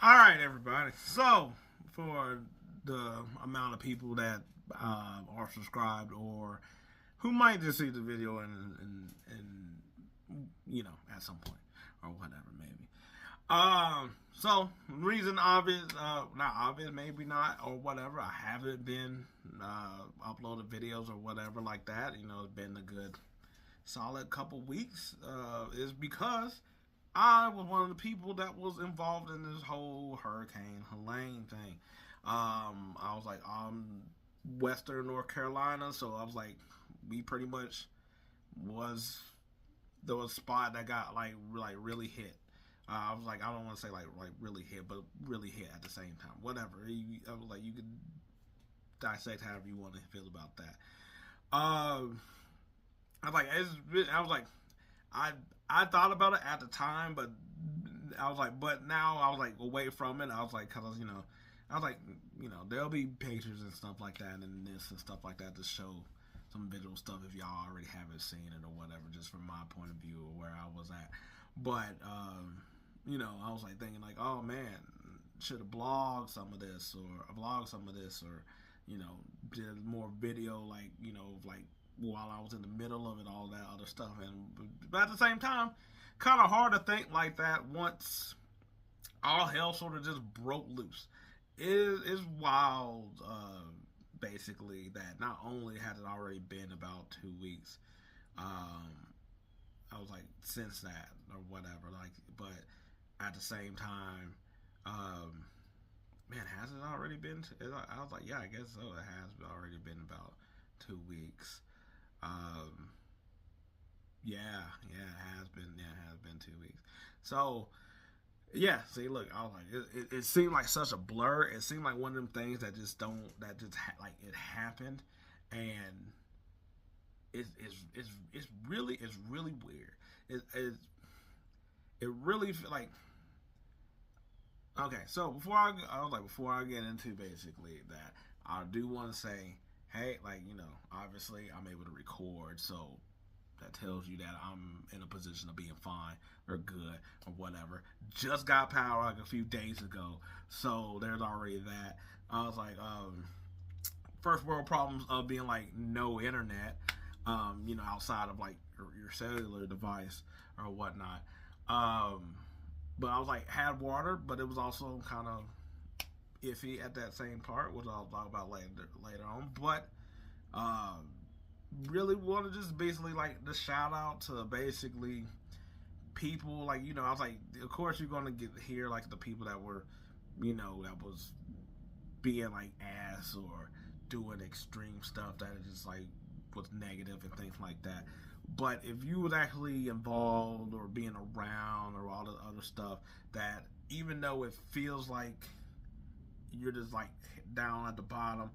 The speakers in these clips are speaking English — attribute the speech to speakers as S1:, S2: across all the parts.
S1: All right, everybody. So, for the amount of people that are subscribed or who might just see the video and at some point or whatever, maybe. So reason obvious, not obvious, maybe not or whatever. I haven't been uploaded videos or whatever like that. It's been a good solid couple weeks. Is because I was one of the people that was involved in this whole Hurricane Helene thing. I was like, Western North Carolina, so I was like, we pretty much was the spot that got like really hit. I was like, I don't want to say like really hit, but really hit at the same time. Whatever. I was like, you could dissect however you want to feel about that. I was like, I was like, I I thought about it at the time, but I was like, but now I was like away from it. I was like, cause I was like, there'll be pictures and stuff like that, and this and stuff like that to show some visual stuff if y'all already haven't seen it or whatever, just from my point of view or where I was at. But I was like thinking like, oh man, should have blogged some of this or did more video like while I was in the middle of it, all that other stuff. But at the same time, kind of hard to think like that once all hell sort of just broke loose. It's wild, basically, that not only had it already been about 2 weeks, um, I was like, since that or whatever, like, but at the same time, um, man, has it already been? I was like, yeah, I guess so. It has already been about 2 weeks. Um, yeah, it has been 2 weeks. So, yeah, see, look, I was like, it seemed like such a blur. It seemed like one of them things that just don't, that just like it happened, and it's really weird. It it really like okay. So before I get into basically that, I do want to say, hey, like obviously I'm able to record, so that tells you that I'm in a position of being fine or good or whatever. Just got power like a few days ago, so there's already that. I was like, first world problems of being like no internet, outside of like your cellular device or whatnot. Um, but I was like, had water, but it was also kind of iffy at that same part, which I'll talk about later on. But um, really want to just basically like the shout out to basically people like I was like, of course you're gonna get here like the people that were that was being like ass or doing extreme stuff that is just like was negative and things like that. But if you was actually involved or being around or all the other stuff, that even though it feels like you're just like down at the bottom,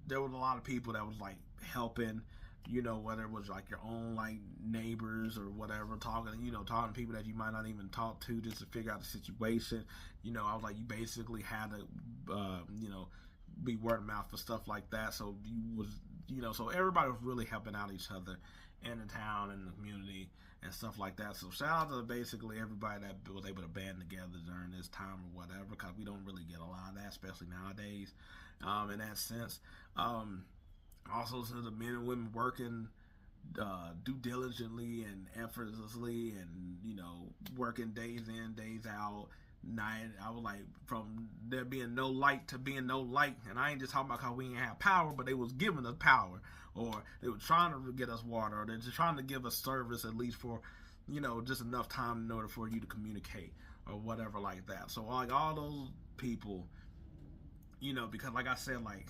S1: there was a lot of people that was like helping, whether it was like your own like neighbors or whatever, talking to people that you might not even talk to just to figure out the situation. I was like, you basically had to, be word of mouth for stuff like that. So so everybody was really helping out each other in the town and the community and stuff like that. So shout out to basically everybody that was able to band together during this time or whatever, because we don't really get a lot of that, especially nowadays. In that sense, also to the men and women working due diligently and effortlessly, and working days in, days out, night. I was like, from there being no light to being no light, and I ain't just talking about how we ain't have power, but they was giving us power, or they were trying to get us water, or they're just trying to give us service at least for just enough time in order for you to communicate or whatever like that. So like all those people, because like I said, like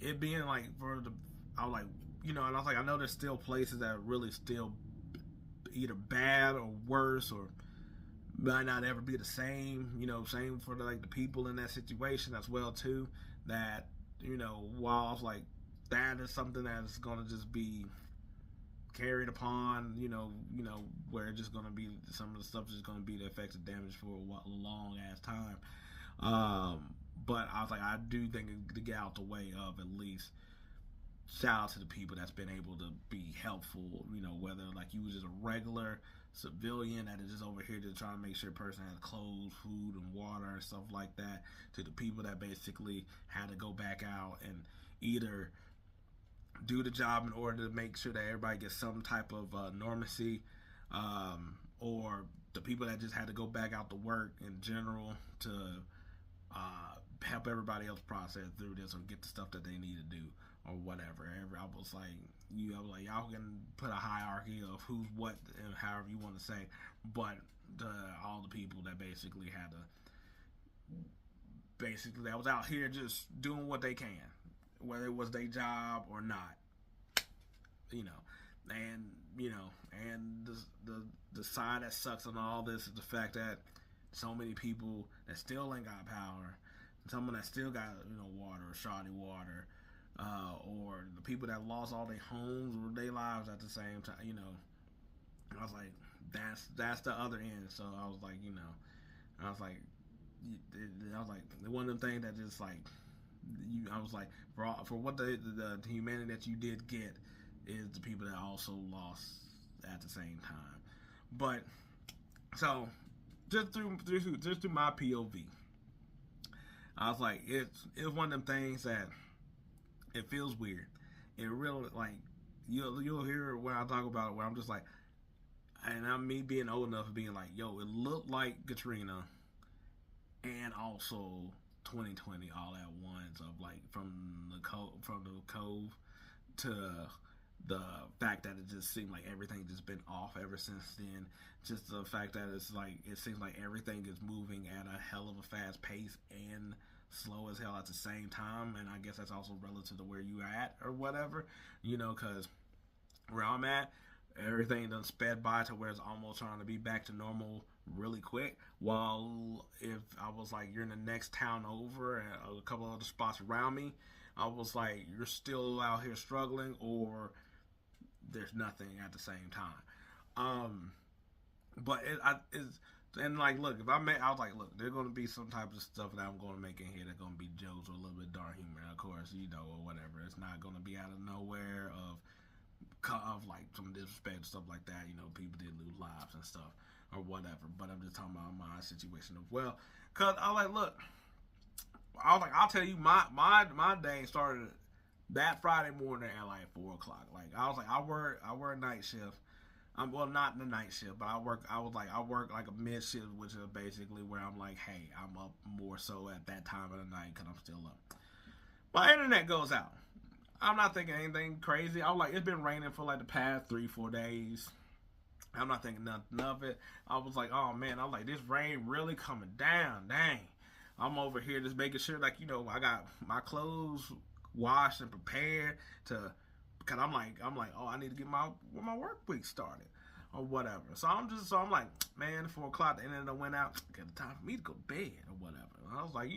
S1: it being like for the, I was like, and I was like, I know there's still places that are really still either bad or worse or might not ever be the same. Same for the people in that situation as well too. That while I was like, that is something that's gonna just be carried upon. Where it's just gonna be some of the stuff is gonna be the effects of damage for a long ass time. But I was like, I do think to get out the way of at least shout out to the people that's been able to be helpful. Whether like you was just a regular civilian that is just over here to try to make sure a person has clothes, food, and water and stuff like that, to the people that basically had to go back out and either do the job in order to make sure that everybody gets some type of normacy, or the people that just had to go back out to work in general to help everybody else process through this or get the stuff that they need to do or whatever. I was like, y'all can put a hierarchy of who's what and however you want to say, but all the people that basically that was out here just doing what they can, whether it was their job or not, and the side that sucks on all this is the fact that so many people that still ain't got power, someone that still got water or shoddy water, or the people that lost all their homes or their lives at the same time. I was like, that's the other end. So I was like, one of them things that just like, I was like, for what the humanity that you did get is the people that also lost at the same time. But so just through my POV, I was like, it's one of them things that it feels weird. It really, like, you'll hear when I talk about it, where I'm just like, and I'm me being old enough of being like, yo, it looked like Katrina and also 2020 all at once, of like from the cove to the fact that it just seemed like everything just been off ever since then. Just the fact that it's like, it seems like everything is moving at a hell of a fast pace and slow as hell at the same time. And I guess that's also relative to where you at or whatever, because where I'm at, everything done sped by to where it's almost trying to be back to normal really quick. While if I was like, you're in the next town over and a couple other spots around me, I was like, you're still out here struggling, or there's nothing at the same time. But it's and like, look, I was like, look, there's gonna be some type of stuff that I'm gonna make in here that's gonna be jokes or a little bit dark humor, of course, or whatever. It's not gonna be out of nowhere of like some disrespect and stuff like that. People did lose lives and stuff or whatever. But I'm just talking about my situation as well, cause I was like, look, I'll tell you, my day started that Friday morning at like 4:00. Like, I was like, I work a night shift. Well, not the night shift, but I work like a mid shift, which is basically where I'm like, hey, I'm up more so at that time of the night because I'm still up. My internet goes out. I'm not thinking anything crazy. I was like, it's been raining for like the past 3-4 days. I'm not thinking nothing of it. I was like, oh man, I was like, this rain really coming down. Dang. I'm over here just making sure, like, I got my clothes washed and prepared to, because I'm like, oh, I need to get my work week started or whatever. So I'm like, man, 4 o'clock, the internet went out. Got time for me to go to bed or whatever. And I was like,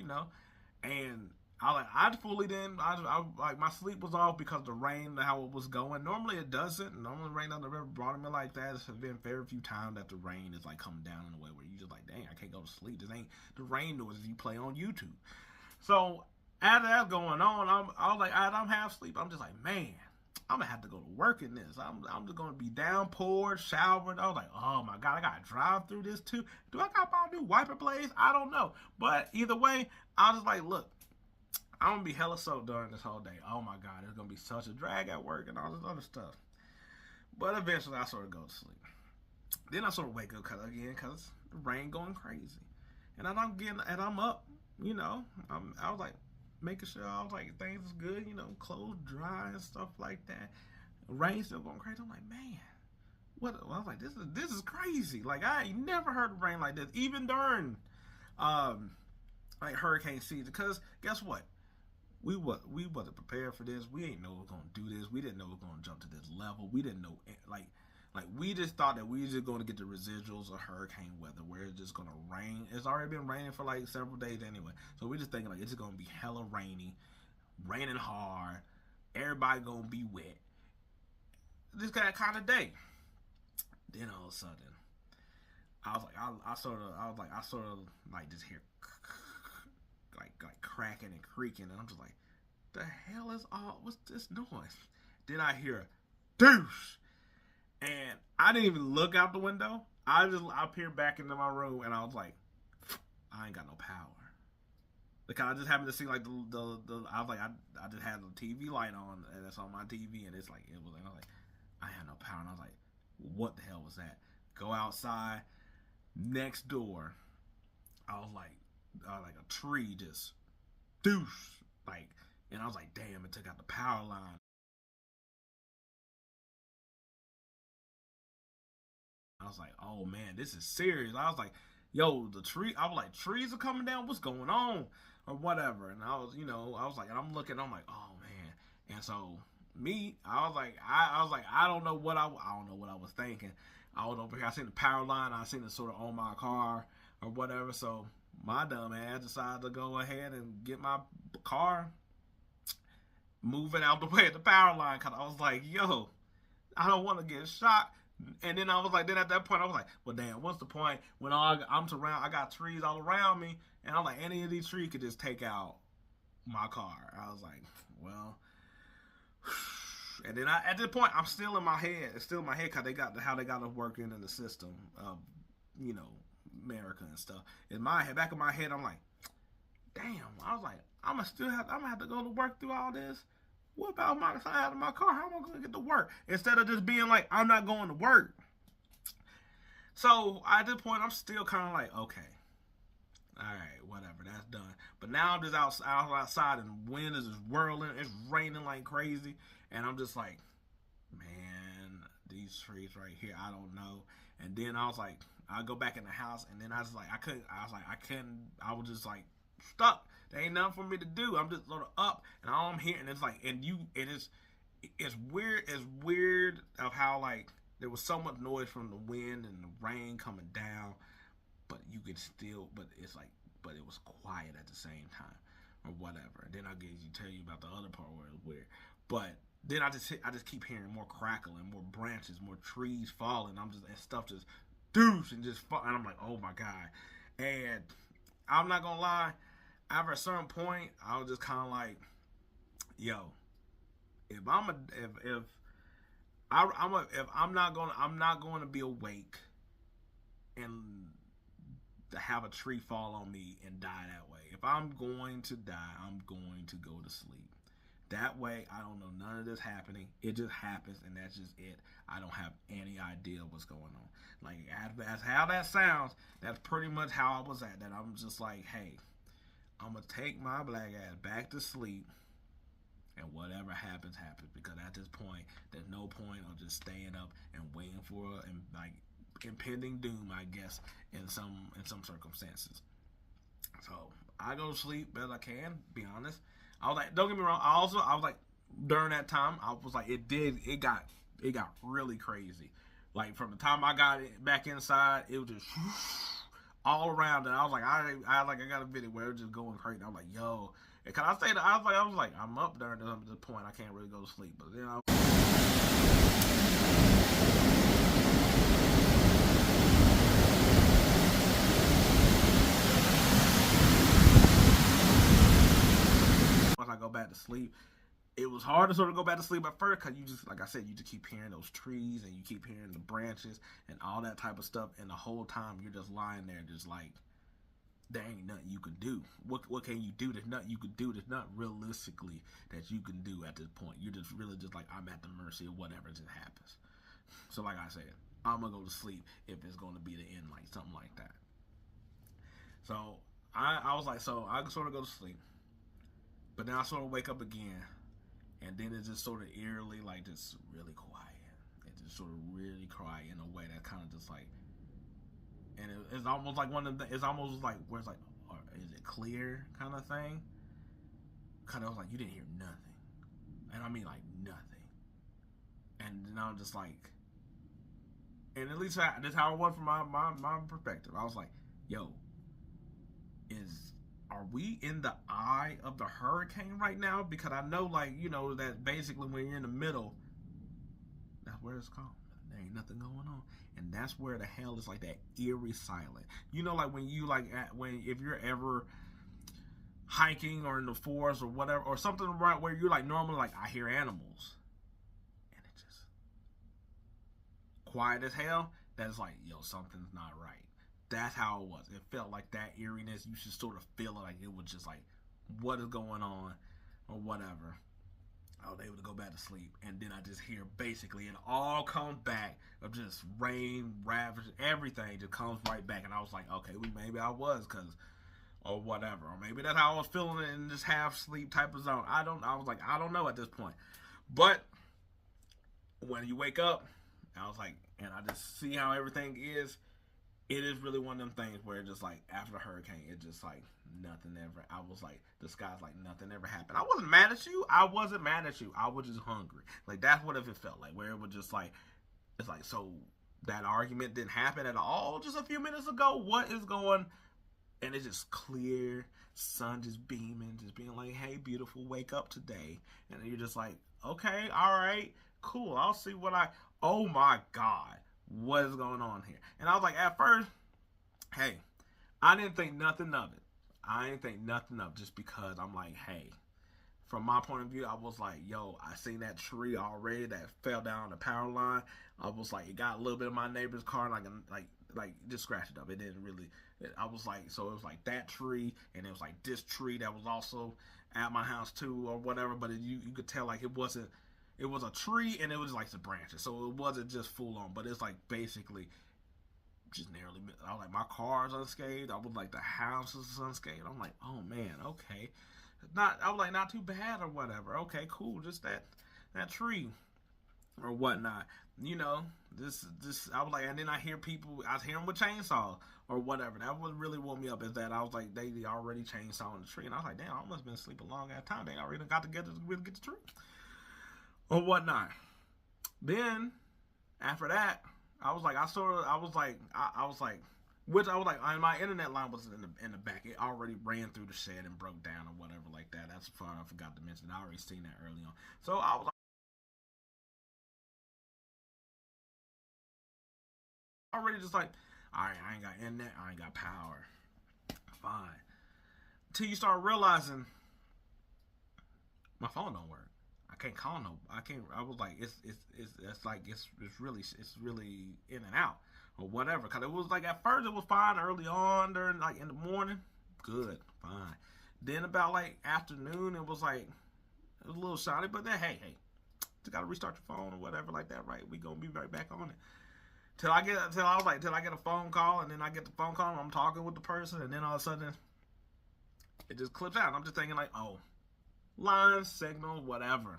S1: and I fully didn't. I like, my sleep was off because of the rain, how it was going. Normally it doesn't. Normally rain on the river brought me like that. It's been very few times that the rain is like coming down in a way where you just like, dang, I can't go to sleep. This ain't the rain noises you play on YouTube. So after that going on, I was like, I'm half asleep. I'm just like, man, I'm gonna have to go to work in this. I'm just gonna be downpoured, showered. I was like, oh my god, I gotta drive through this too. Do I got my new wiper blades? I don't know. But either way, I was just like, look, I'm gonna be hella soaked during this whole day. Oh my god, it's gonna be such a drag at work and all this other stuff. But eventually, I sort of go to sleep. Then I sort of wake up because the rain going crazy, and I'm up. I was like making sure I was like things is good. Clothes dry and stuff like that. Rain still going crazy. I'm like, man, what? I was like, this is crazy. Like, I ain't never heard of rain like this, even during like hurricane season. Because guess what? We wasn't prepared for this. We ain't know we were gonna do this. We didn't know we were gonna jump to this level. We didn't know, like we just thought that we were just gonna get the residuals of hurricane weather, where it's just gonna rain. It's already been raining for like several days anyway. So we're just thinking like it's just gonna be hella rainy, raining hard. Everybody gonna be wet. This kind of day. Then all of a sudden, I sort of just hear like cracking and creaking, and I'm just like, the hell is what's this noise? Then I hear douche, And I didn't even look out the window. I peered back into my room, and I was like, I ain't got no power. Because I just happened to see like the I was like I just had the TV light on, and it's on my TV, and it's like it was, and I was like, I had no power, and I was like, what the hell was that? Go outside. Next door, I was like a tree just doosh, like, and I was like, damn, it took out the power line. I was like, oh man, this is serious. I was like, yo, I was like, trees are coming down. What's going on? Or whatever. And I was, I was like, and I'm looking, I'm like, oh man. And so I was like, I don't know what I don't know what I was thinking. I was over here. I seen the power line. I seen it sort of on my car or whatever. So my dumb ass decided to go ahead and get my car, move it out the way of the power line. Cause I was like, yo, I don't want to get shot. And then I was like, then at that point, I was like, well, damn, what's the point when I'm surrounded? I got trees all around me, and I'm like, any of these trees could just take out my car. I was like, well, and then at this point, I'm still in my head. It's still in my head because how they got us working in the system of, America and stuff. In my head, back of my head, I'm like, damn. I was like, I'm gonna have to go to work through all this. What about my side of my car? How am I going to get to work? Instead of just being like, I'm not going to work. So at this point, I'm still kind of like, okay, all right, whatever, that's done. But now I'm just outside, and wind is just whirling. It's raining like crazy, and I'm just like, man, these trees right here, I don't know. And then I was like, I go back in the house, and then I was like, I was just like stuck. There ain't nothing for me to do. I'm just sort of up, and all I'm hearing is like, it's weird. It's weird of how like there was so much noise from the wind and the rain coming down, but you could still, but it was quiet at the same time, or whatever. And then I'll tell you about the other part where it was weird. But then I just keep hearing more crackling, more branches, more trees falling. And stuff just doosh and just fall, and I'm like, oh my god. And I'm not gonna lie. After a certain point, I was just kind of like, yo, if I'm not going to be awake and have a tree fall on me and die that way. If I'm going to die, I'm going to go to sleep. That way, I don't know none of this happening. It just happens, and that's just it. I don't have any idea what's going on. Like, as how that sounds, that's pretty much how I was at. That I'm just like, hey, I'm going to take my black ass back to sleep, and whatever happens, happens. Because at this point, there's no point of just staying up and waiting for impending doom, I guess, in some circumstances. So I go to sleep best I can, be honest. I was like, don't get me wrong, I was like, during that time, I was like, it got really crazy. Like, from the time I got it back inside, it was just all around, and I was like, I got a video where it was just going crazy. I'm like, yo, and can I say that I was like, I'm up there at this point, I can't really go to sleep, but then once I go back to sleep, it was hard to sort of go back to sleep at first because you just, like I said, you just keep hearing those trees and you keep hearing the branches and all that type of stuff, and the whole time you're just lying there just like, there ain't nothing you can do. What can you do? There's nothing you can do. There's not realistically that you can do at this point. You're just really just like, I'm at the mercy of whatever just happens. So like I said, I'm going to go to sleep if it's going to be the end, like something like that. So I was like, so I can sort of go to sleep. But then I sort of wake up again. And then it's just sort of eerily, like, just really quiet. It just sort of really quiet in a way that kind of just like, and it's almost like it's almost like where it's like, is it clear kind of thing? Kind of like, you didn't hear nothing. And I mean, like, nothing. And then I'm just like, and at least that's how it was from my perspective. I was like, yo, are we in the eye of the hurricane right now? Because I know, like, that basically when you're in the middle, that's where it's calm. There ain't nothing going on. And that's where the hell is like that eerie silent. Like when you if you're ever hiking or in the forest or whatever, or something right where you're like normally like, I hear animals. And it just, quiet as hell, that's like, yo, something's not right. That's how it was. It felt like that eeriness. You should sort of feel it, like it was just like, what is going on, or whatever. I was able to go back to sleep, and then I just hear basically it all comes back of just rain, ravage, everything just comes right back, and I was like, okay, maybe I was, or whatever, or maybe that's how I was feeling in this half sleep type of zone. I was like, I don't know at this point, but when you wake up, I was like, and I just see how everything is. It is really one of them things where just like after the hurricane, it just like nothing ever. I was like, the sky's like nothing ever happened. I wasn't mad at you. I was just hungry. Like that's what it felt like. Where it was just like, it's like, so that argument didn't happen at all just a few minutes ago. What is going? And it's just clear, sun just beaming, just being like, hey, beautiful, wake up today. And you're just like, okay, all right, cool. I'll see what oh my God. What is going on here? And I was like, at first, hey, I didn't think nothing of it. Just because I'm like, hey, from my point of view, I was like, yo, I seen that tree already that fell down the power line. I was like, it got a little bit of my neighbor's car, like just scratched it up. It didn't really. I was like, so it was like that tree, and it was like this tree that was also at my house too, or whatever. But you could tell like it wasn't. It was a tree, and it was like some branches, so it wasn't just full on. But it's like basically just narrowly. I was like, my car's unscathed. I was like, the house is unscathed. I'm like, oh man, okay. I was like, not too bad or whatever. Okay, cool. Just that tree or whatnot. You know, this. I was like, and then I hear people. I hear them with chainsaws or whatever. That what really woke me up is that I was like, they already chainsawing the tree, and I was like, damn, I must have been sleeping a long ass time. They already got together to really get the tree. Or whatnot. Then after that, and my internet line was in the back. It already ran through the shed and broke down or whatever like that. That's fun. I forgot to mention. I already seen that early on. So I was already just like, all right, I ain't got internet. I ain't got power. Fine. Till you start realizing my phone don't work. I can't call no. I can't. I was like, it's really in and out or whatever. Cause it was like at first it was fine early on during like in the morning, good, fine. Then about like afternoon it was like it was a little shoddy. But then hey, you gotta restart your phone or whatever like that, right? We gonna be right back on it. Till I get a phone call, and then I get the phone call and I'm talking with the person, and then all of a sudden it just clips out. And I'm just thinking like, oh, lines, signals, whatever.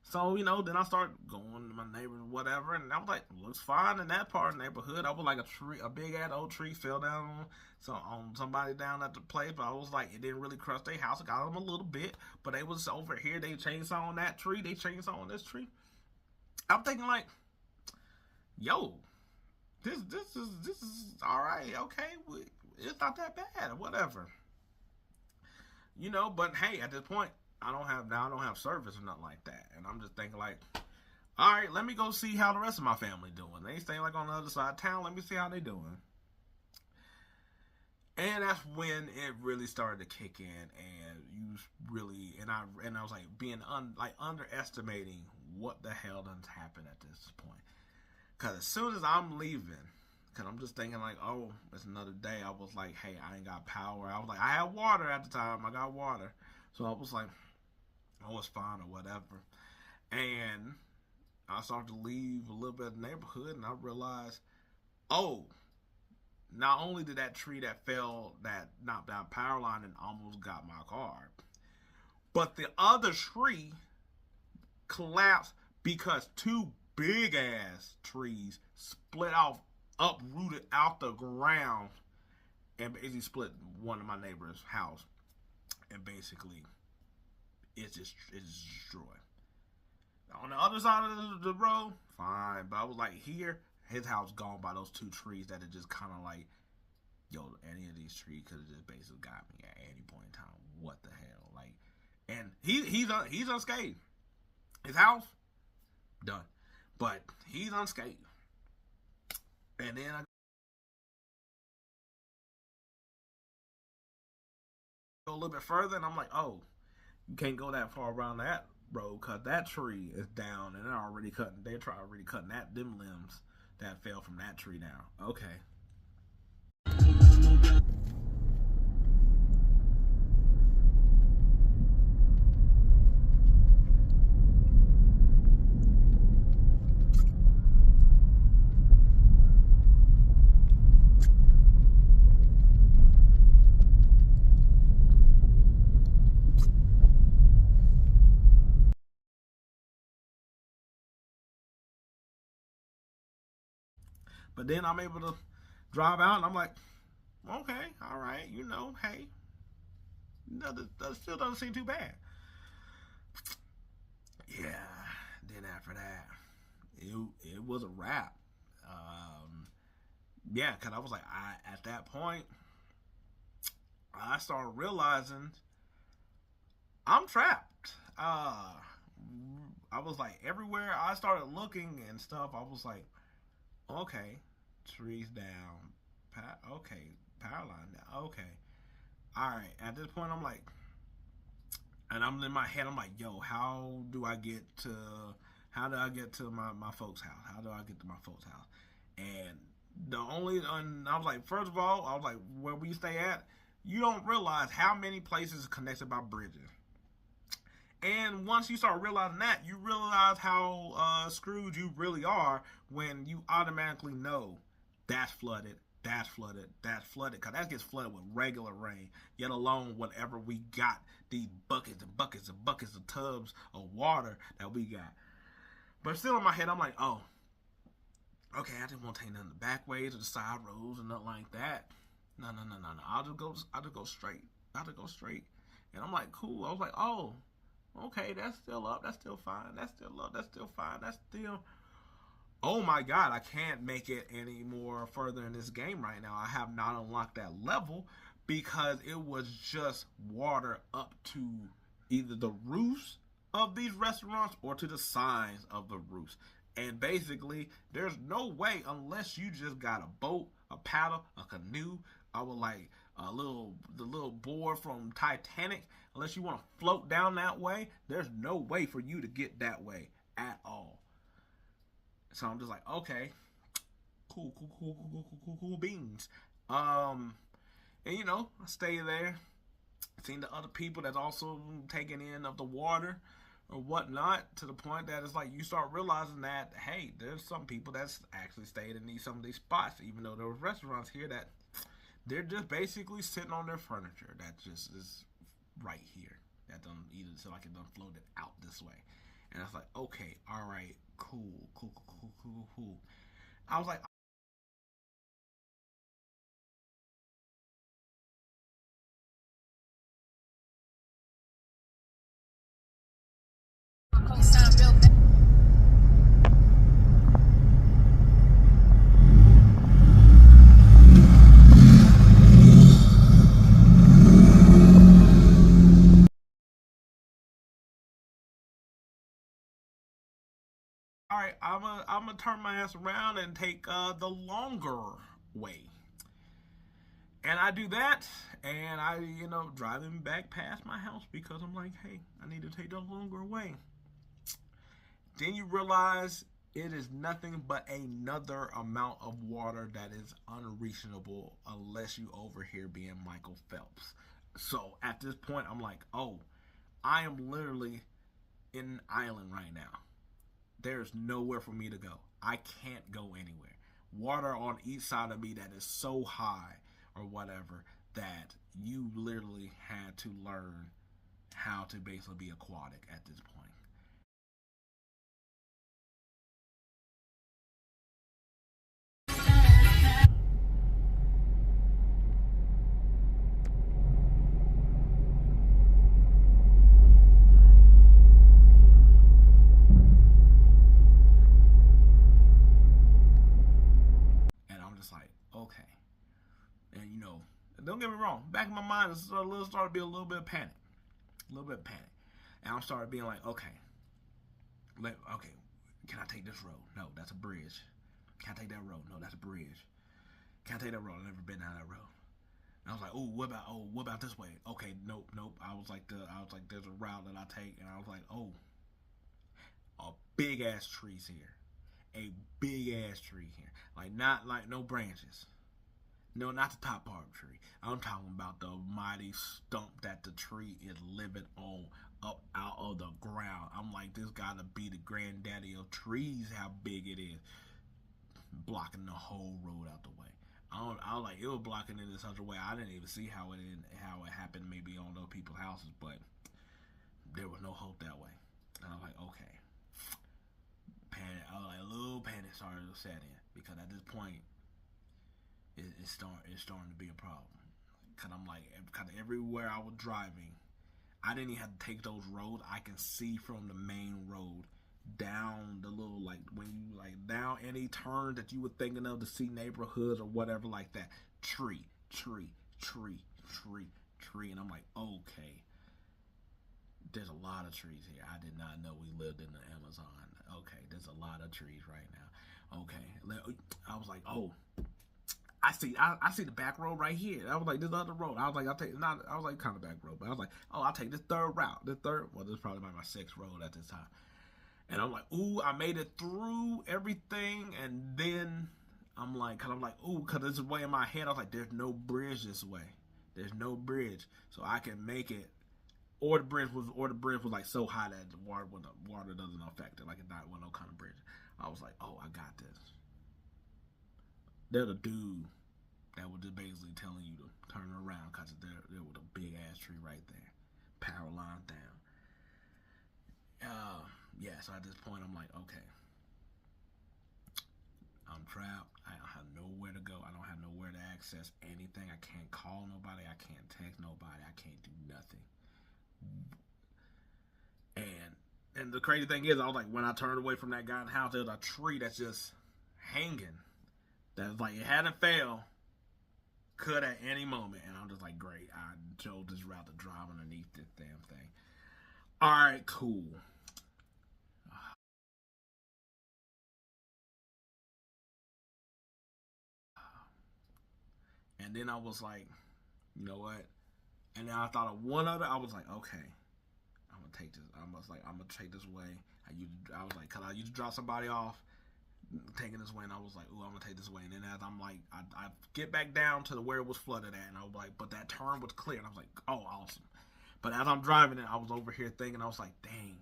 S1: So, then I start going to my neighbors, whatever, and I was like, looks fine in that part of the neighborhood. I was like a big ass old tree fell down on somebody down at the place, but I was like, it didn't really crush their house. It got them a little bit, but they was over here, they chainsaw on that tree, they chainsaw on this tree. I'm thinking like, yo, this is all right, okay, it's not that bad, or whatever. But hey, at this point, I don't have service or nothing like that. And I'm just thinking like, all right, let me go see how the rest of my family doing. They stay like on the other side of town. Let me see how they doing. And that's when it really started to kick in, and I was like being underestimating what the hell done happened at this point. Cause as soon as I'm leaving, cause I'm just thinking like, oh, it's another day. I was like, hey, I ain't got power. I was like, I had water at the time. I got water. So I was like, oh, it's fine or whatever. And I started to leave a little bit of the neighborhood, and I realized, oh, not only did that tree that fell, that knocked down power line and almost got my car, but the other tree collapsed because two big ass trees split off, uprooted out the ground, and basically split one of my neighbor's house. And basically, it's destroyed. On the other side of the road, fine. But I was like, here, his house gone by those two trees that are just kind of like, yo, any of these trees could have just basically got me at any point in time. What the hell? Like, and he's unscathed. His house, done. But he's unscathed. And then I go a little bit further, and I'm like, oh, you can't go that far around that road because that tree is down, and they're already cutting. Already cutting them limbs that fell from that tree down. Okay. But then I'm able to drive out, and I'm like, okay, all right, hey, that still doesn't seem too bad. Yeah. Then after that, it was a wrap. Um, yeah, because I was like, at that point, I started realizing I'm trapped. I was like, everywhere I started looking and stuff, I was like, okay, trees down, okay, power line down, okay, all right. At this point, I'm like, and I'm in my head, I'm like, yo, how do I get to my folks' house? How do I get to my folks' house? And I was like, first of all, I was like, where we stay at, you don't realize how many places are connected by bridges. And once you start realizing that, you realize how screwed you really are when you automatically know that's flooded, that's flooded, that's flooded. Because that gets flooded with regular rain, yet alone whatever we got, these buckets and buckets and buckets of tubs of water that we got. But still in my head, I'm like, oh, okay, I didn't want to take none of the back ways or the side roads or nothing like that. No. I'll just go straight. I'll just go straight. And I'm like, cool. I was like, oh, okay, that's still up. That's still fine. That's still up. That's still fine. That's still. Oh my God, I can't make it any more further in this game right now. I have not unlocked that level because it was just water up to either the roofs of these restaurants or to the signs of the roofs. And basically, there's no way unless you just got a boat, a paddle, a canoe, I would like the little board from Titanic. Unless you want to float down that way, there's no way for you to get that way at all. So I'm just like, okay, cool beans. And I stay there, seeing the other people that's also taking in of the water or whatnot, to the point that it's like you start realizing that, hey, there's some people that's actually stayed in some of these spots, even though there were restaurants here that they're just basically sitting on their furniture that just is right here. That doesn't either so like it done floated out this way. And I was like, okay, all right, cool. I was like, all right, I'm gonna turn my ass around and take the longer way. And I do that, and I, driving back past my house because I'm like, hey, I need to take the longer way. Then you realize it is nothing but another amount of water that is unreasonable unless you over here being Michael Phelps. So at this point, I'm like, oh, I am literally in an island right now. There's nowhere for me to go. I can't go anywhere. Water on each side of me that is so high or whatever that you literally had to learn how to basically be aquatic at this point. And I'm just like, okay. And don't get me wrong, back in my mind, it started to be a little bit of panic. A little bit of panic. And I started being like, okay, okay, can I take this road? No, that's a bridge. Can I take that road? No, that's a bridge. Can I take that road? I've never been down that road. And I was like, what about this way? Okay, nope. I was like, there's a route that I take, and I was like, oh, a big ass trees here. a big ass tree here. Like, not like no branches. No, not the top part of the tree. I'm talking about the mighty stump that the tree is living on up out of the ground. I'm like, this gotta be the granddaddy of trees, how big it is. Blocking the whole road out the way. I was like, it was blocking it in such a way I didn't even see how it happened maybe on other people's houses, but there was no hope that way. And I was like, okay. A little panic started to set in, because at this point it's starting to be a problem. Cause I'm like, cause everywhere I was driving, I didn't even have to take those roads. I can see from the main road down the little, like, when you like down any turn that you were thinking of to see neighborhoods or whatever like that. Tree. And I'm like, okay, there's a lot of trees here. I did not know we lived in the Amazon. Okay, there's a lot of trees right now. Okay, I was like, oh, I see the back road right here. I was like, this other road. I was like, I was like kind of back road, but I was like, oh, I'll take this third route. Well, this is probably my sixth road at this time. And I'm like, ooh, I made it through everything. And then I'm like, ooh, cause this is way in my head. I was like, there's no bridge this way. There's no bridge, so I can make it. Or the bridge was like so high that the water doesn't affect it. Like, it's not no kind of bridge. I was like, oh, I got this. There's a dude that was just basically telling you to turn around, because there was a big ass tree right there, power line down. Yeah. So at this point, I'm like, okay, I'm trapped. I don't have nowhere to go. I don't have nowhere to access anything. I can't call nobody. I can't text nobody. I can't do nothing. And the crazy thing is, I was like, when I turned away from that guy's house, there was a tree that's just hanging. That's like, it hadn't fell. Could at any moment. And I'm just like, great. I chose this route to drive underneath this damn thing. Alright, cool. And then I was like, you know what? And then I thought of one other. I was like, okay, I'm gonna take this. I'm gonna take this way. I was like, cause I used to drop somebody off, taking this way, and I was like, ooh, I'm gonna take this way. And then as I'm like, I get back down to where it was flooded at, and I was like, but that turn was clear, and I was like, oh, awesome. But as I'm driving it, I was over here thinking, I was like, dang,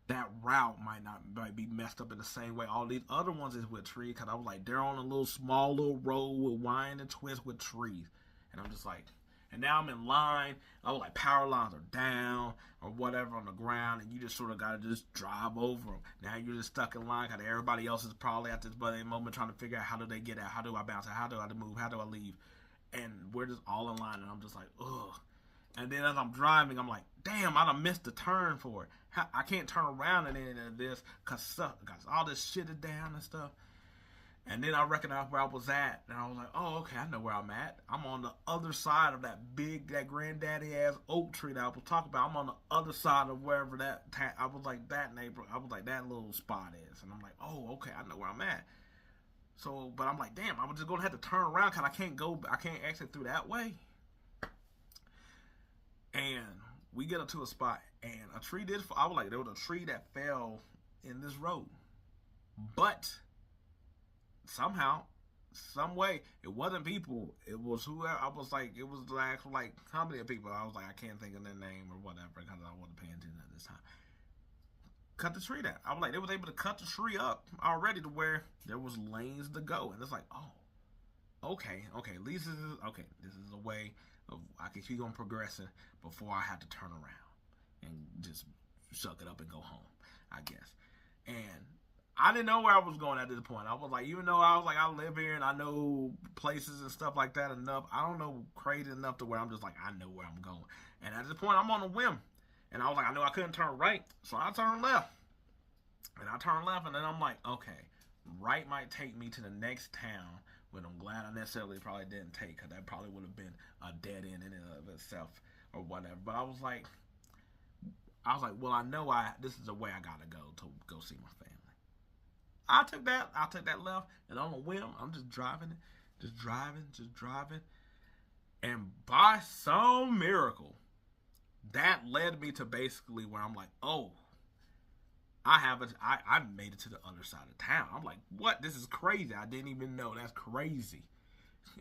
S1: that route might be messed up in the same way all these other ones is with trees. Cause I was like, they're on a small little road with wind and twist with trees, and I'm just like. And now I'm in line. I was like, power lines are down or whatever on the ground, and you just sort of got to just drive over them. Now you're just stuck in line because everybody else is probably at this moment trying to figure out, how do they get out? How do I bounce out? How do I move? How do I leave? And we're just all in line, and I'm just like, ugh. And then as I'm driving, I'm like, damn, I done missed the turn for it. I can't turn around in any of this because all this shit is down and stuff. And then I recognized where I was at, and I was like, oh, okay, I know where I'm at. I'm on the other side of that granddaddy ass oak tree that I was talking about. I'm on the other side of wherever I was like, that neighbor, I was like, that little spot is. And I'm like, oh, okay, I know where I'm at. So, but I'm like, damn, I was just going to have to turn around because I can't exit through that way. And we get up to a spot, and a tree I was like, there was a tree that fell in this road. But somehow, some way, it wasn't people. It was whoever. I was like, it was the actual, like, how many people? I was like, I can't think of their name or whatever because I wasn't paying attention at this time. Cut the tree down. I was like, they was able to cut the tree up already to where there was lanes to go, and it's like, oh, okay. At least this is a way of I can keep on progressing before I have to turn around and just suck it up and go home, I guess. And I didn't know where I was going at this point. I was like, even though I was like, I live here and I know places and stuff like that enough, I don't know crazy enough to where I'm just like, I know where I'm going. And at this point, I'm on a whim. And I was like, I knew I couldn't turn right, so I turned left. And I turned left, and then I'm like, okay, right might take me to the next town, but I'm glad I necessarily probably didn't take, because that probably would have been a dead end in and of itself or whatever. But I was like, well, I know this is the way I gotta go to go see my family. I took that left, and on a whim, I'm just driving, and by some miracle, that led me to basically where I'm like, oh, I made it to the other side of town. I'm like, what? This is crazy. I didn't even know. That's crazy.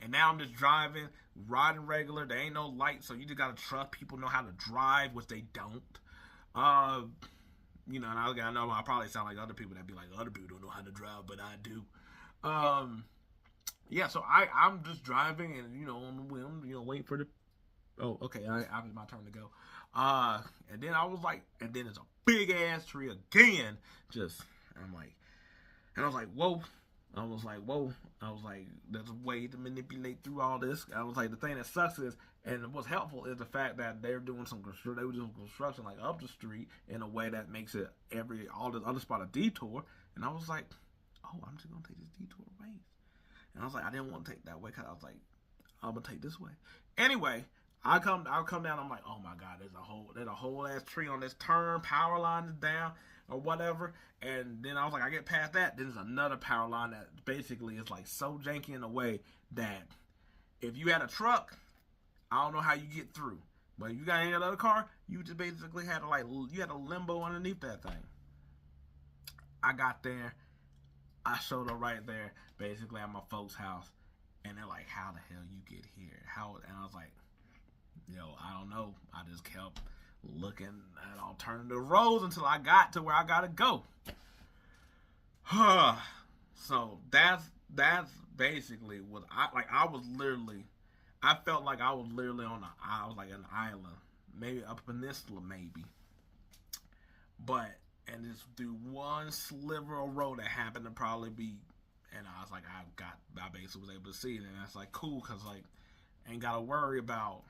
S1: And now I'm just driving, riding regular. There ain't no light, so you just gotta trust people know how to drive, which they don't. Uh, and I know I probably sound like other people that be like, other people don't know how to drive, but I do. Yeah, so I'm just driving and on the whim, waiting for the. Oh, okay, it's my turn to go. And then I was like, and then it's a big ass tree again. And I was like, whoa. I was like, whoa. I was like, there's a way to manipulate through all this. I was like, the thing that sucks is, and what's helpful is the fact that they were doing construction like up the street in a way that makes it all this other spot a detour. And I was like, oh, I'm just gonna take this detour right. And I was like, I didn't want to take that way because I was like, I'm gonna take this way. Anyway, I'll come down. I'm like, oh my god, there's a whole ass tree on this turn. Power line is down or whatever. And then I was like, I get past that. Then there's another power line that basically is like so janky in a way that if you had a truck, I don't know how you get through. But if you got any other car, you just basically had a limbo underneath that thing. I got there. I showed up right there, basically at my folks' house, and they're like, "How the hell you get here? How?" And I was like, I don't know. I just kept looking at alternative roads until I got to where I gotta go. So that's basically what I was literally. I felt like I was literally I was like an island, maybe a peninsula, maybe. But and just through one sliver of road that happened to probably be, and I was like, I basically was able to see it, and that's like cool because like ain't gotta worry about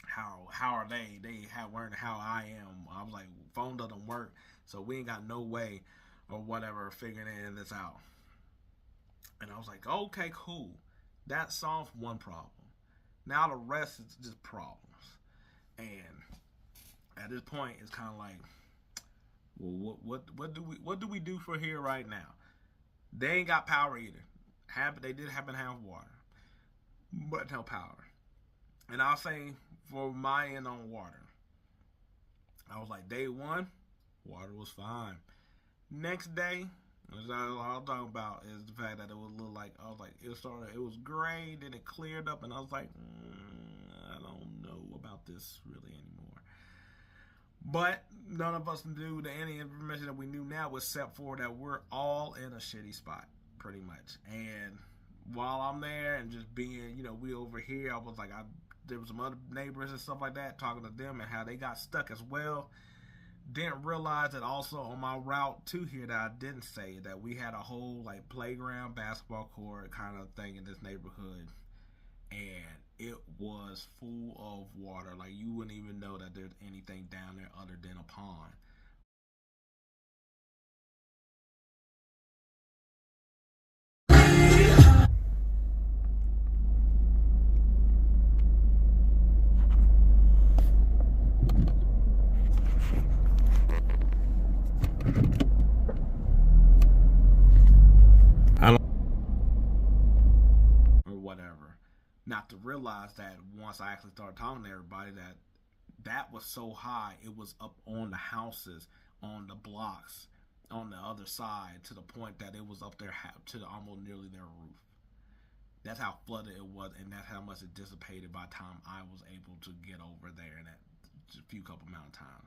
S1: how are they have learned how I am. I was like, phone doesn't work, so we ain't got no way or whatever figuring any of this out. And I was like, okay, cool, that solves one problem. Now the rest is just problems. And at this point, it's kind of like, well, what do we do for here right now? They ain't got power either. They did happen to have water, but no power. And I'll say for my end on water, I was like, day one, water was fine. Next day, what I'm talking about is the fact that it was a little like, I was like, it was gray, then it cleared up, and I was like, I don't know about this really anymore. But none of us knew any information that we knew now except for that we're all in a shitty spot, pretty much. And while I'm there and just being, we over here, I was like, there was some other neighbors and stuff like that, talking to them and how they got stuck as well. Didn't realize that also on my route to here that I didn't say that we had a whole like playground, basketball court kind of thing in this neighborhood, and it was full of water. Like you wouldn't even know that there's anything down there other than a pond. Or whatever. Not to realize that once I actually started talking to everybody that was so high, it was up on the houses, on the blocks, on the other side, to the point that it was up there to almost nearly their roof. That's how flooded it was, and that's how much it dissipated by the time I was able to get over there in that few couple amount of time.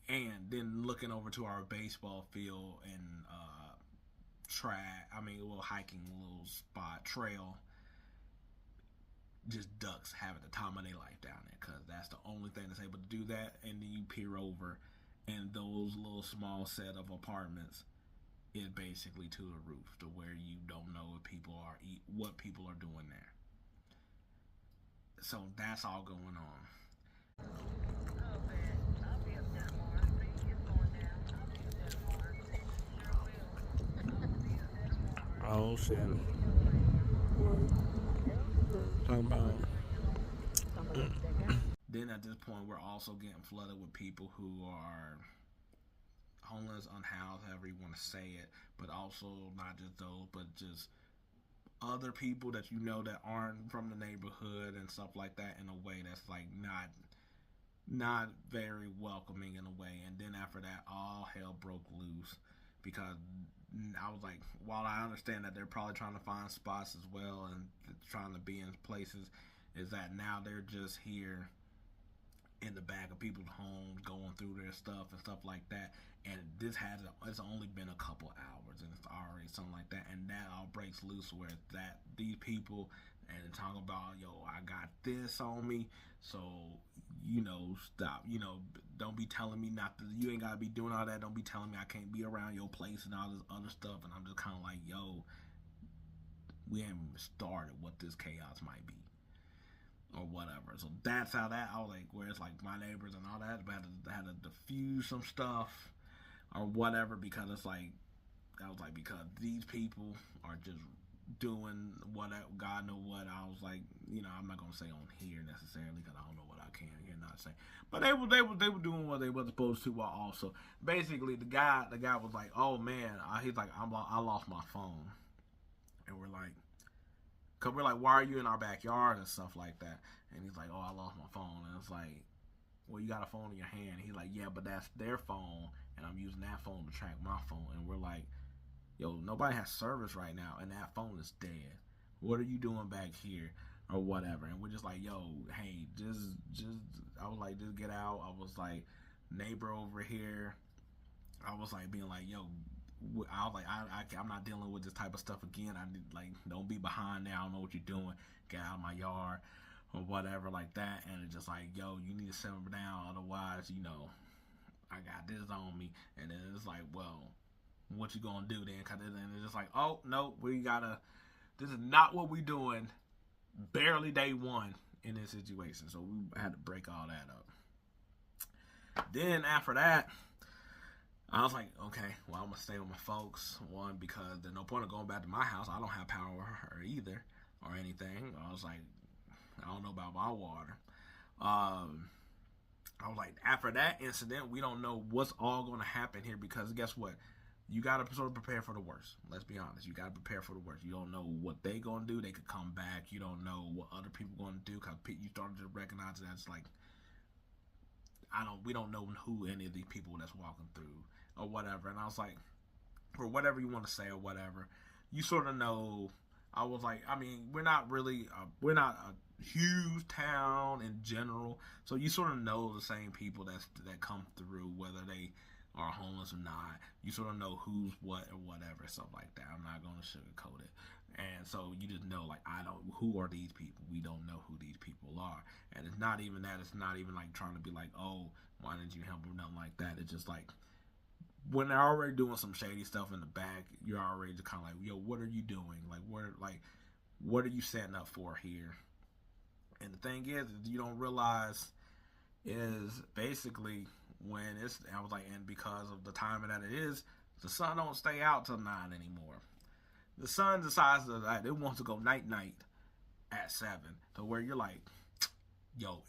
S1: And then looking over to our baseball field and little hiking little spot trail, just ducks having the time of their life down there because that's the only thing that's able to do that. And then you peer over, and those little small set of apartments is basically to the roof, to where you don't know what people are doing there. So that's all going on. Oh shit. Talking about. Then at this point, we're also getting flooded with people who are homeless, unhoused, however you want to say it, but also not just those, but just other people that that aren't from the neighborhood and stuff like that in a way that's like not not very welcoming in a way. And then after that, all hell broke loose because I was like, while I understand that they're probably trying to find spots as well and trying to be in places, is that now they're just here in the back of people's homes going through their stuff and stuff like that. And it's only been a couple hours and it's already something like that. And that all breaks loose where that these people and talking about, yo, I got this on me, so stop. Don't be telling me not to. You ain't gotta be doing all that. Don't be telling me I can't be around your place and all this other stuff. And I'm just kind of like, yo, we haven't even started what this chaos might be or whatever. So that's how that I was like, where it's like my neighbors and all that had to diffuse some stuff or whatever, because it's like I was like, because these people are just doing whatever, God know what. I was like, I'm not gonna say on here necessarily because I don't know what I can and not say, but they were doing what they were supposed to. While also, basically, the guy was like, oh man, he's like, I lost my phone, and we're like, cause we're like, why are you in our backyard and stuff like that? And he's like, oh, I lost my phone, and it's like, well, you got a phone in your hand. He's like, yeah, but that's their phone, and I'm using that phone to track my phone, and we're like, yo, nobody has service right now, and that phone is dead. What are you doing back here, or whatever? And we're just like, yo, hey, just, I was like, just get out. I was like, neighbor over here. I was like, being like, yo, I was like, I'm not dealing with this type of stuff again. I need, like, don't be behind there. I don't know what you're doing. Get out of my yard, or whatever, like that. And it's just like, yo, you need to simmer down, otherwise, I got this on me. And then it's like, well, what you gonna do then? Cause then it's just like, oh no, this is not what we doing. Barely day one in this situation, so we had to break all that up. Then after that, I was like, okay, well, I'm gonna stay with my folks. One, because there's no point of going back to my house. I don't have power or either or anything. I was like, I don't know about my water. I was like, after that incident, we don't know what's all going to happen here, because guess what? You got to sort of prepare for the worst. Let's be honest. You got to prepare for the worst. You don't know what they going to do. They could come back. You don't know what other people going to do, because you started to recognize that it's like, we don't know who any of these people that's walking through or whatever. And I was like, for whatever you want to say or whatever, you sort of know. I was like, I mean, we're not a huge town in general, so you sort of know the same people that come through, whether they are homeless or not. You sort of know who's what or whatever, stuff like that. I'm not going to sugarcoat it. And so you just know, like, who are these people? We don't know who these people are. And it's not even that. It's not even like trying to be like, oh, why didn't you help or nothing like that. It's just like, when they're already doing some shady stuff in the back, you're already just kind of like, yo, what are you doing? What are you setting up for here? And the thing is you don't realize is basically I was like, and because of the time that it is, the sun don't stay out till 9 anymore. The sun decides that it wants to go night at 7, to where you're like, yo,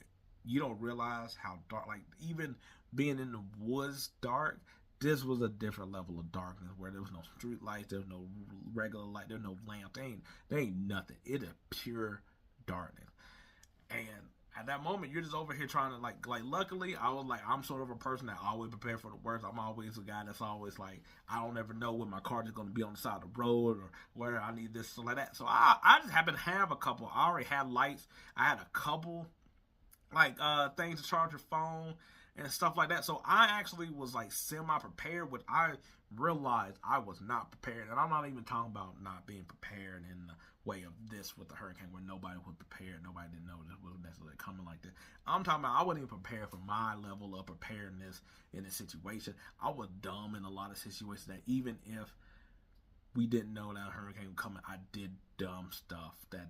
S1: you don't realize how dark, like, even being in the woods dark, this was a different level of darkness, where there was no street lights, there was no regular light, there was no lamp, there ain't nothing. It is pure darkness. And at that moment, you're just over here trying to, like, luckily, I was like, I'm sort of a person that always prepare for the worst. I'm always a guy that's always like, I don't ever know when my car is going to be on the side of the road, or where I need this, so like that. So I just happen to have a couple. I already had lights. I had a couple, like, things to charge your phone and stuff like that. So I actually was like semi-prepared, but I realized I was not prepared. And I'm not even talking about not being prepared in the way of this with the hurricane, where nobody was prepared. Nobody didn't know this was necessarily coming like this. I'm talking about I wasn't even prepared for my level of preparedness in this situation. I was dumb in a lot of situations that even if we didn't know that a hurricane was coming, I did dumb stuff that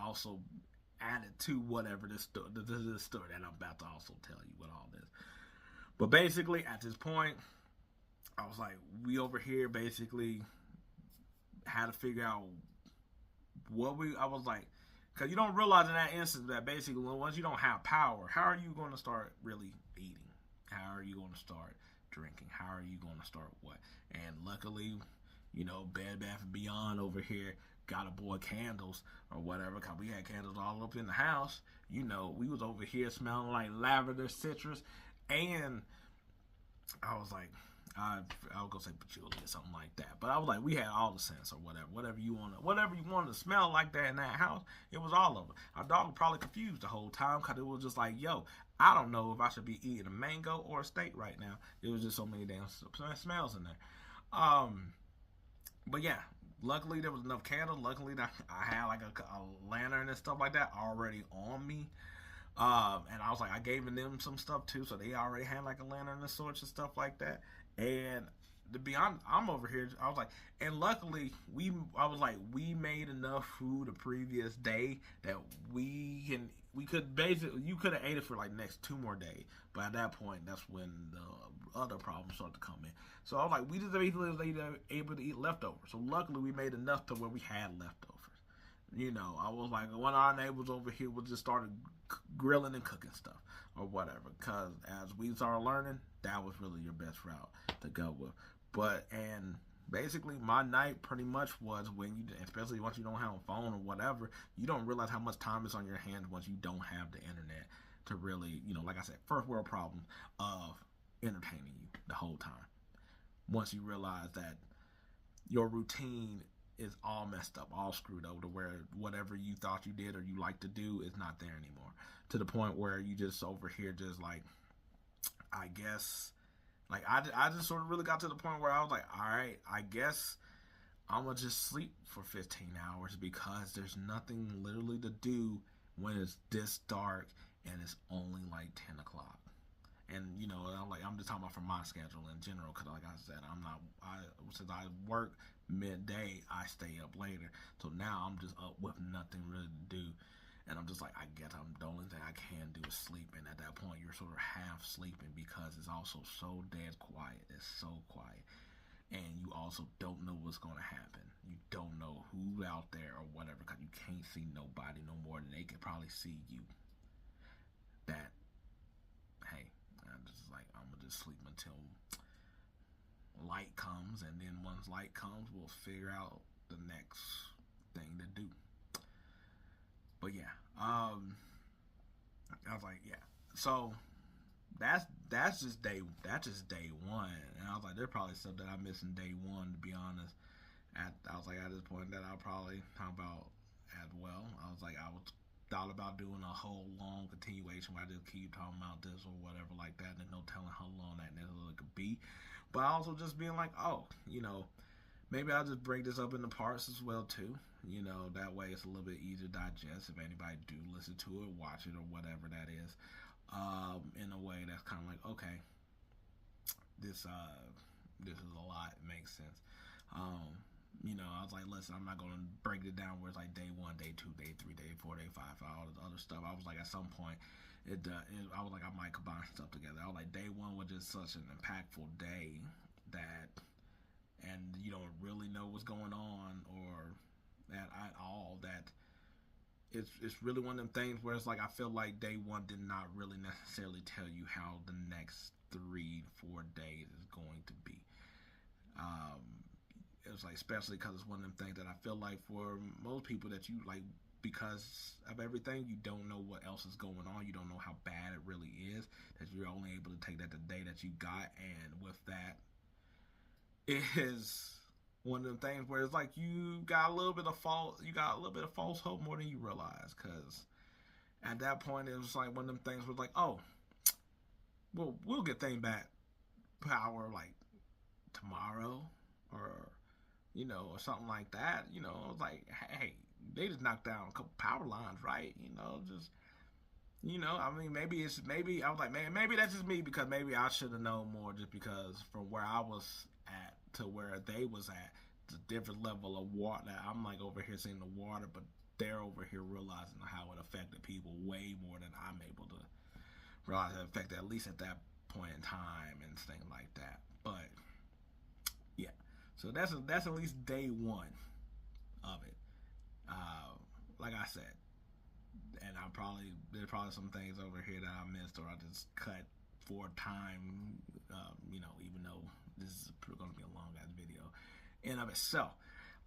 S1: also added to whatever this story that I'm about to also tell you with all this. But basically, at this point, I was like, we over here basically had to figure out I was like, because you don't realize in that instance that basically once you don't have power, how are you going to start really eating? How are you going to start drinking? How are you going to start what? And luckily, Bed Bath & Beyond over here, got aboard candles or whatever, because we had candles all up in the house. You know, we was over here smelling like lavender, citrus, and I was like, I was gonna say patchouli or something like that, but I was like, we had all the scents or whatever you wanted to smell like that in that house. It was all of it. Our dog was probably confused the whole time because it was just like, yo, I don't know if I should be eating a mango or a steak right now. It was just so many damn smells in there. But yeah, luckily there was enough candles. Luckily I had like a lantern and stuff like that already on me. And I was like, I gave them some stuff too, so they already had like a lantern of sorts and stuff like that. And to be honest, I'm over here. I was like, and luckily we made enough food the previous day that you could have ate it for like next 2 more days. But at that point, that's when the other problems started to come in. So I was like, we just basically was able to eat leftovers. So luckily we made enough to where we had leftovers. You know, I was like, one of our neighbors over here would just started grilling and cooking stuff or whatever. Because as we started learning, that was really your best route to go with. And basically my night pretty much was when you, especially once you don't have a phone or whatever, you don't realize how much time is on your hands once you don't have the internet to really, you know, like I said, first world problem of entertaining you the whole time. Once you realize that your routine is all messed up, all screwed over to where whatever you thought you did or you like to do is not there anymore. To the point where you just over here just like, I guess, like I just sort of really got to the point where I was like, all right, I guess I'm going to just sleep for 15 hours because there's nothing literally to do when it's this dark and it's only like 10 o'clock. And, you know, I'm just talking about from my schedule in general because, like I said, since I work midday, I stay up later. So now I'm just up with nothing really to do. And I'm just like, I guess the only thing I can do is sleep. And at that point, you're sort of half sleeping because it's also so dead quiet. It's so quiet. And you also don't know what's going to happen. You don't know who's out there or whatever because you can't see nobody no more than they can probably see you. That, hey, I'm just like, I'm going to just sleep until light comes. And then once light comes, we'll figure out the next thing to do. But yeah, I was like, yeah. So that's just day one, and I was like, there's probably stuff that I missed in day one. To be honest, I was like, at this point that I'll probably talk about as well. I was like, thought about doing a whole long continuation where I just keep talking about this or whatever like that, and no telling how long that necessarily could be. But also just being like, oh, you know, maybe I'll just break this up into parts as well too. You know, that way it's a little bit easier to digest if anybody do listen to it, watch it, or whatever that is. In a way that's kind of like, okay, this is a lot. It makes sense. You know, I was like, listen, I'm not going to break it down where it's like day 1, day 2, day 3, day 4, day 5, all this other stuff. I was like, at some point, I was like, I might combine stuff together. I was like, day 1 was just such an impactful day that, and you don't really know what's going on or that at all, that it's really one of them things where it's like I feel like day 1 did not really necessarily tell you how the next 3-4 days is going to be. It was like, especially because it's one of them things that I feel like for most people that you like, because of everything, you don't know what else is going on. You don't know how bad it really is, that you're only able to take that the day that you got, and with that, it is one of them things where it's like you got a little bit of false hope more than you realize, because at that point it was like one of them things where it's like, oh, we'll get things back power like tomorrow, or you know, or something like that. You know, it's like, hey, they just knocked down a couple power lines, right? You know, just, you know, I mean, maybe I was like, man, maybe that's just me, because maybe I should have known more, just because from where I was at to where they was at, it's a different level of water. I'm like over here seeing the water, but they're over here realizing how it affected people way more than I'm able to realize it affected, at least at that point in time and things like that. But yeah, so that's at least day 1 of it. Like I said, and there's probably some things over here that I missed or I just cut for time, you know, even though this is going to be a long ass video in of itself.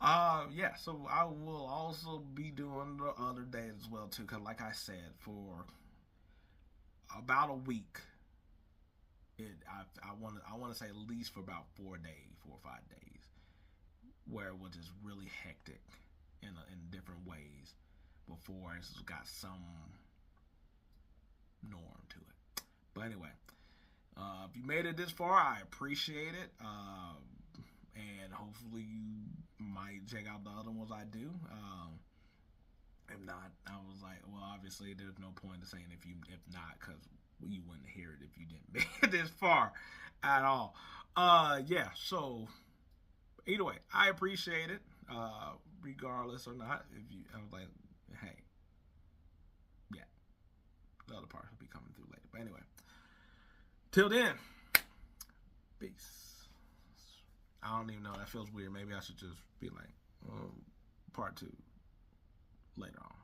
S1: Yeah, so I will also be doing the other days as well too, cause like I said, for about a week, I want to say at least for about 4 days, 4 or 5 days, where it was just really hectic in different ways before it's got some norm to it. But anyway, if you made it this far, I appreciate it. And hopefully you might check out the other ones I do. If not, I was like, well, obviously there's no point in saying if not, because you wouldn't hear it if you didn't make it this far at all. Yeah. So either way, I appreciate it. Regardless or not, if you, I was like, hey, yeah, the other part will be coming through later. But anyway, till then, peace. I don't even know. That feels weird. Maybe I should just be like, part two later on.